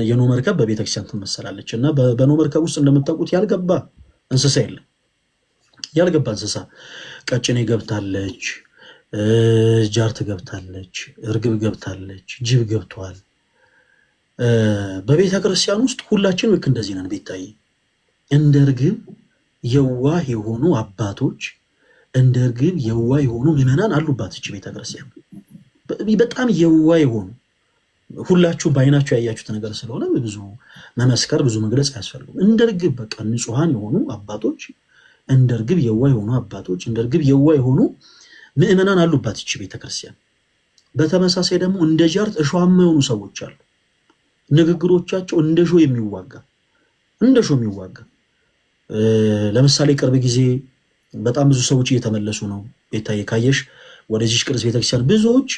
የኖህ መርከብ በቤተክርስቲያን ትመሰላለች እና በኖህ መርከብ ውስጥ እንደምታውቁት ያልገባ እንስሳ የለም። ያልገባ እንስሳ ቀጭኔ ገብታለች፣ ጃርት ገብታለች፣ እርግብ ገብታለች፣ ጅብ ገብቷል። በቤተ ክርስቲያን ውስጥ ሁላችን ልክ እንደዚህ ነን። ቤታይ እንደ እርግብ የዋህ የሆኑ አባቶች፣ እንደ እርግብ የዋህ የሆኑ ምዕመናን አሉባት እቺ ቤተ ክርስቲያን። በጣም የዋህ የሆኑ ሁላችሁ በአይናችሁ ያያችሁት ነገር ስለሆነ ብዙ መመስከር ብዙ መግለጽ አያስፈልግም። እንደ እርግብ በቃ ንጹሐን የሆኑ አባቶች፣ እንደ እርግብ የዋህ የሆኑ አባቶች፣ እንደ እርግብ የዋህ የሆኑ ምዕመናን አሉባት እቺ ቤተክርስቲያን። በተመሳሳይ ደግሞ እንደ ጃርት እሾሃማ የሆኑ ሰዎች አሉ። ንግግሮቻቸው እንደ ሾህ የሚዋጋ ለምሳሌ ቅርብ ጊዜ በጣም ብዙ ሰዎች እየተመለሱ ነው። ቤታዬ ካየሽ ወደዚህ ቅዱስ ቤተክርስቲያን ብዙዎች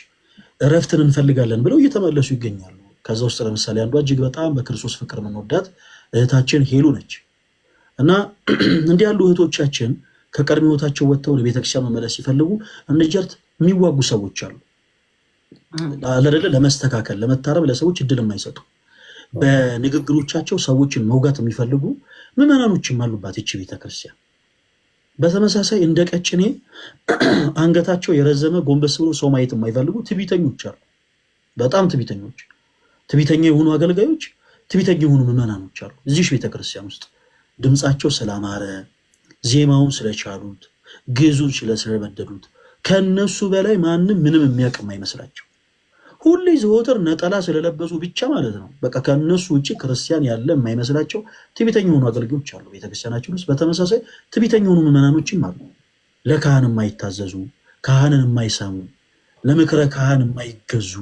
እረፍትን እንፈልጋለን ብለው እየተመለሱ ይገኛሉ። ከዛ ውስጥ ለምሳሌ አንዷ እጅግ በጣም በክርስቶስ ፍቅር የምንወዳት እህታችን ሄሉ ነች እና እንዲህ ያሉ እህቶቻችን ከቀድሞ ህይወታቸው ወጥተው ለቤተክርስቲያን መመለስ ሲፈልጉ እንደ ጃርት የሚዋጉ ሰዎች አሉ። ለመስተካከል ለመታረም ለሰዎች እድል የማይሰጡ በንግግሮቻቸው ሰዎችን መውጋት የሚፈልጉ ምዕመናኖችም አሉባት ይቺ ቤተክርስቲያን። በተመሳሳይ እንደ ቀጭኔ አንገታቸው የረዘመ ጎንበስ ብሎ ሰው ማየት የማይፈልጉ ትዕቢተኞች አሉ። በጣም ትዕቢተኛ የሆኑ አገልጋዮች፣ ትዕቢተኛ የሆኑ ምዕመናኖች አሉ እዚህ ቤተክርስቲያን ውስጥ። ድምፃቸው ስላማረ፣ ዜማውን ስለቻሉት፣ ግዕዙን ስለተረበደሉት ከነሱ በላይ ማንም ምንም የሚያውቅ የማይመስላቸው ሁሌ ዘወትር ነጠላ ስለለበሱ ብቻ ማለት ነው። በቃ ከነሱ ውጭ ክርስቲያን ያለ የማይመስላቸው ትዕቢተኛ የሆኑ አገልጋዮች አሉ ቤተክርስቲያናችን ውስጥ። በተመሳሳይ ትዕቢተኛ የሆኑ ምዕመናኖችም አሉ። ለካህን የማይታዘዙ፣ ካህንን የማይሰሙ፣ ለምክረ ካህን የማይገዙ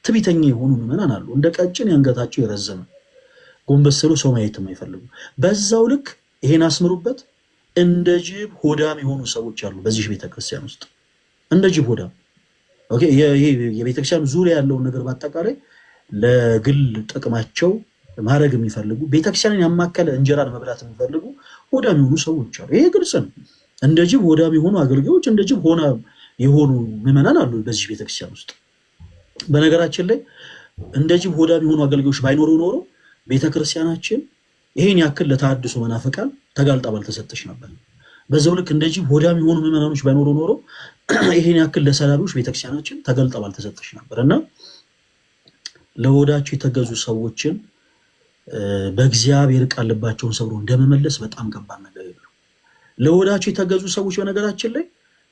ትዕቢተኛ የሆኑ ምዕመናን አሉ። እንደ ቀጭን አንገታቸው የረዘመ ጎንበስ ብሎ ሰው ማየት የማይፈልጉ። በዛው ልክ ይሄን አስምሩበት፣ እንደ ጅብ ሆዳም የሆኑ ሰዎች አሉ በዚህ ቤተክርስቲያን ውስጥ። እንደ ጅብ ሆዳም የቤተክርስቲያን ዙሪያ ያለውን ነገር በአጠቃላይ ለግል ጥቅማቸው ማድረግ የሚፈልጉ ቤተክርስቲያንን ያማከለ እንጀራን መብላት የሚፈልጉ ሆዳም የሆኑ ሰዎች አሉ። ይሄ ግልጽ ነው። እንደ ጅብ ሆዳም የሆኑ አገልጋዮች፣ እንደ ጅብ ሆና የሆኑ ምዕመናን አሉ በዚህ ቤተክርስቲያን ውስጥ። በነገራችን ላይ እንደ ጅብ ሆዳም የሆኑ አገልጋዮች ባይኖሩ ኖሮ ቤተክርስቲያናችን ይሄን ያክል ለተሐድሶ መናፍቃን ተጋልጣ ባልተሰጠች ነበር። በዛው ልክ እንደ ጅብ ሆዳም የሆኑ ምዕመናኖች ባይኖሩ ኖሮ ይሄን ያክል ለሰላቢዎች ቤተክርስቲያናችን ተገልጣ ባልተሰጠች ነበር እና ለሆዳቸው የተገዙ ሰዎችን በእግዚአብሔር ቃል ልባቸውን ሰብሮ እንደመመለስ በጣም ከባድ ነገር የለም። ለሆዳቸው የተገዙ ሰዎች በነገራችን ላይ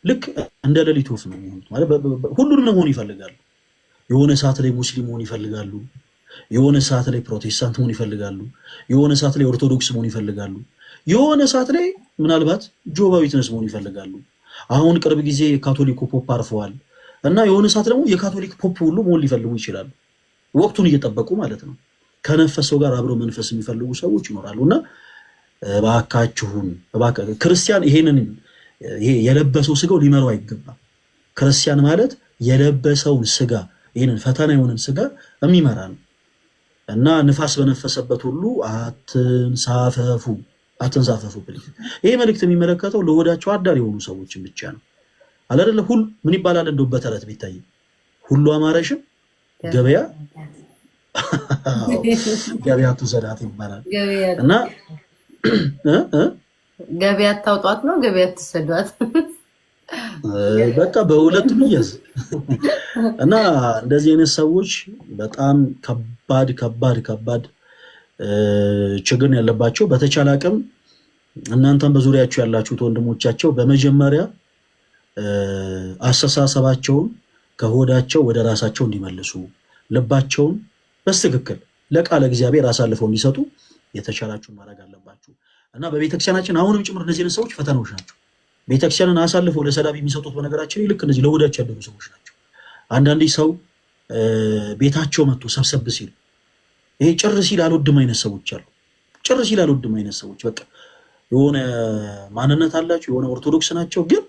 ልክ እንደ ሌሊት ወፍ ነው የሚሆኑት። ማለት ሁሉንም መሆን ይፈልጋሉ። የሆነ ሰዓት ላይ ሙስሊም መሆን ይፈልጋሉ፣ የሆነ ሰዓት ላይ ፕሮቴስታንት መሆን ይፈልጋሉ፣ የሆነ ሰዓት ላይ ኦርቶዶክስ መሆን ይፈልጋሉ፣ የሆነ ሰዓት ላይ ምናልባት ጆባ ዊትነስ መሆን ይፈልጋሉ። አሁን ቅርብ ጊዜ የካቶሊክ ፖፕ አርፈዋል እና የሆነ ሰዓት ደግሞ የካቶሊክ ፖፕ ሁሉ መሆን ሊፈልጉ ይችላሉ። ወቅቱን እየጠበቁ ማለት ነው። ከነፈሰው ጋር አብረው መንፈስ የሚፈልጉ ሰዎች ይኖራሉ እና እባካችሁን ክርስቲያን ይሄንን የለበሰው ስጋው ሊመራው አይገባም። ክርስቲያን ማለት የለበሰውን ስጋ ይሄንን ፈተና የሆነን ስጋ የሚመራ ነው እና ንፋስ በነፈሰበት ሁሉ አትንሳፈፉ ፕሊዝ። ይሄ መልእክት የሚመለከተው ለሆዳቸው አዳር የሆኑ ሰዎችን ብቻ ነው። አላደለ ሁሉ ምን ይባላል እንደው በተረት ቢታይ ሁሉ አማረሽም ገበያ ትውሰዳት ይባላል እና ገበያ ታውጧት ነው ገበያ ትሰዷት በቃ በሁለቱም ይያዝ እና እንደዚህ አይነት ሰዎች በጣም ከባድ ችግር ያለባቸው። በተቻለ አቅም እናንተም በዙሪያቸው ያላችሁት ወንድሞቻቸው በመጀመሪያ አስተሳሰባቸውን ከሆዳቸው ወደ ራሳቸው እንዲመልሱ፣ ልባቸውን በትክክል ለቃለ እግዚአብሔር አሳልፈው እንዲሰጡ የተቻላችሁን ማድረግ አለባችሁ እና በቤተክርስቲያናችን አሁንም ጭምር እነዚህ አይነት ሰዎች ፈተናዎች ናቸው። ቤተክርስቲያንን አሳልፈው ለሰላቢ የሚሰጡት በነገራችን ልክ እነዚህ ለሆዳቸው ያደሩ ሰዎች ናቸው። አንዳንዴ ሰው ቤታቸው መጥቶ ሰብሰብ ሲል ይሄ ጭር ሲል አልወድም አይነት ሰዎች አሉ። ጭር ሲል አልወድም አይነት ሰዎች በቃ የሆነ ማንነት አላቸው፣ የሆነ ኦርቶዶክስ ናቸው፣ ግን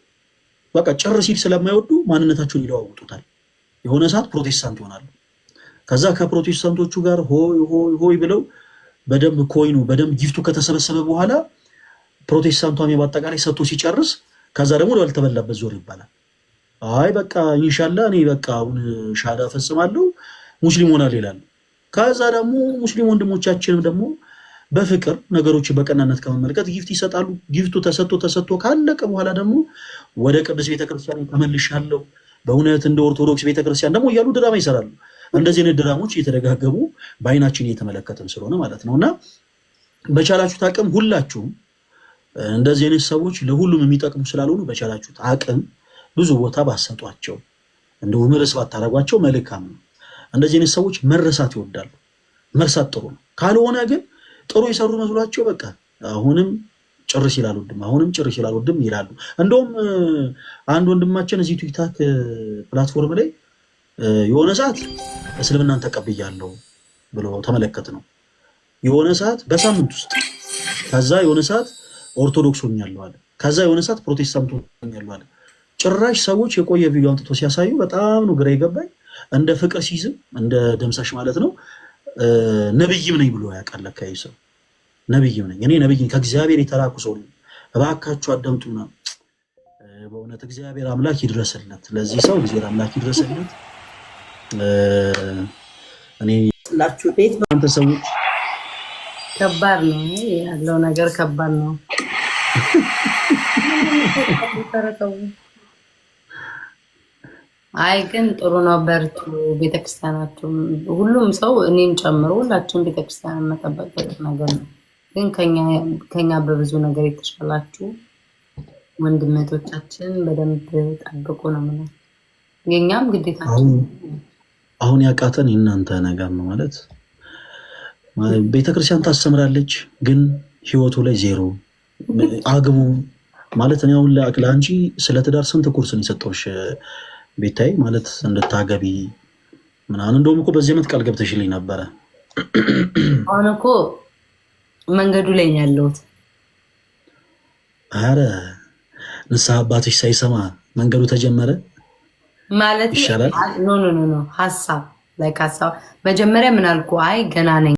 በቃ ጭር ሲል ስለማይወዱ ማንነታቸውን ይለዋውጡታል። የሆነ ሰዓት ፕሮቴስታንት ይሆናሉ። ከዛ ከፕሮቴስታንቶቹ ጋር ሆይ ብለው በደንብ ጊፍቱ ከተሰበሰበ በኋላ ፕሮቴስታንቷም በአጠቃላይ ሰጥቶ ሲጨርስ ከዛ ደግሞ ወደተበላበት ዞር ይባላል። አይ በቃ ኢንሻአላህ እኔ በቃ አሁን ሻዳ ፈጽማለሁ ሙስሊም ሆናል ይላል። ከዛ ደግሞ ሙስሊም ወንድሞቻችንም ደግሞ በፍቅር ነገሮችን በቀናነት ከመመልከት ጊፍት ይሰጣሉ። ጊፍቱ ተሰጥቶ ካለቀ በኋላ ደግሞ ወደ ቅዱስ ቤተክርስቲያን ተመልሻለሁ በእውነት እንደ ኦርቶዶክስ ቤተክርስቲያን ደግሞ እያሉ ድራማ ይሰራሉ። እንደዚህ አይነት ድራሞች እየተደጋገሙ በአይናችን እየተመለከትን ስለሆነ ማለት ነው። እና በቻላችሁት አቅም ሁላችሁም እንደዚህ አይነት ሰዎች ለሁሉም የሚጠቅሙ ስላልሆኑ በቻላችሁት አቅም ብዙ ቦታ ባሰጧቸው እንደው ምርስ ባታረጓቸው መልካም ነው። እንደዚህ አይነት ሰዎች መረሳት ይወዳሉ። መርሳት ጥሩ ነው። ካልሆነ ግን ጥሩ የሰሩ መስሏቸው በቃ አሁንም ጭርስ ይላሉ ይላሉ። እንደውም አንድ ወንድማችን እዚህ ቲክታክ ፕላትፎርም ላይ የሆነ ሰዓት እስልምናን ተቀብያለሁ ብሎ ተመለከት ነው። የሆነ ሰዓት በሳምንት ውስጥ ከዛ የሆነ ሰዓት ኦርቶዶክስ ሆኛለሁ አለ። ከዛ የሆነ ሰዓት ፕሮቴስታንት ሆኛለሁ አለ። ጭራሽ ሰዎች የቆየ ቪዲዮ አምጥቶ ሲያሳዩ በጣም ነው ግራ የገባኝ። እንደ ፍቅር ሲዝም እንደ ደምሳሽ ማለት ነው ነብይም ነኝ ብሎ ያውቃል። ለካ ይሄ ሰው ነብይም ነኝ እኔ ነብይ ከእግዚአብሔር የተላኩ ሰው ነኝ፣ እባካችሁ አዳምጡና በእውነት እግዚአብሔር አምላክ ይድረስለት ለዚህ ሰው፣ እግዚአብሔር አምላክ ይድረስለት። እኔ ላችሁ ቤት አንተ ሰዎች ከባድ ነው ያለው ነገር ከባድ ነው። አይ ግን ጥሩ ነው። በርቱ። ቤተክርስቲያናችሁ ሁሉም ሰው እኔን ጨምሮ ሁላችን ቤተክርስቲያን መጠበቅ ነገር ነው። ግን ከኛ በብዙ ነገር የተሻላችሁ ወንድመቶቻችን በደንብ ጠብቁ ነው ማለት የኛም ግዴታችን። አሁን ያቃተን የእናንተ ነገር ነው ማለት ቤተክርስቲያን ታስተምራለች፣ ግን ህይወቱ ላይ ዜሮ። አግቡ ማለት ነው። አሁን ለአንቺ ስለ ትዳር ስንት ኮርስ ነው የሰጠሁሽ ቤታይ ማለት እንድታገቢ ምናምን። እንደውም እኮ በዚህ ዓመት ቃል ገብተሽልኝ ነበረ። አሁን እኮ መንገዱ ላይ ነው ያለሁት። አረ ንስሐ አባትሽ ሳይሰማ መንገዱ ተጀመረ ማለት ይሻላል። ኖ ሀሳብ መጀመሪያ ምን አልኩ? አይ ገና ነኝ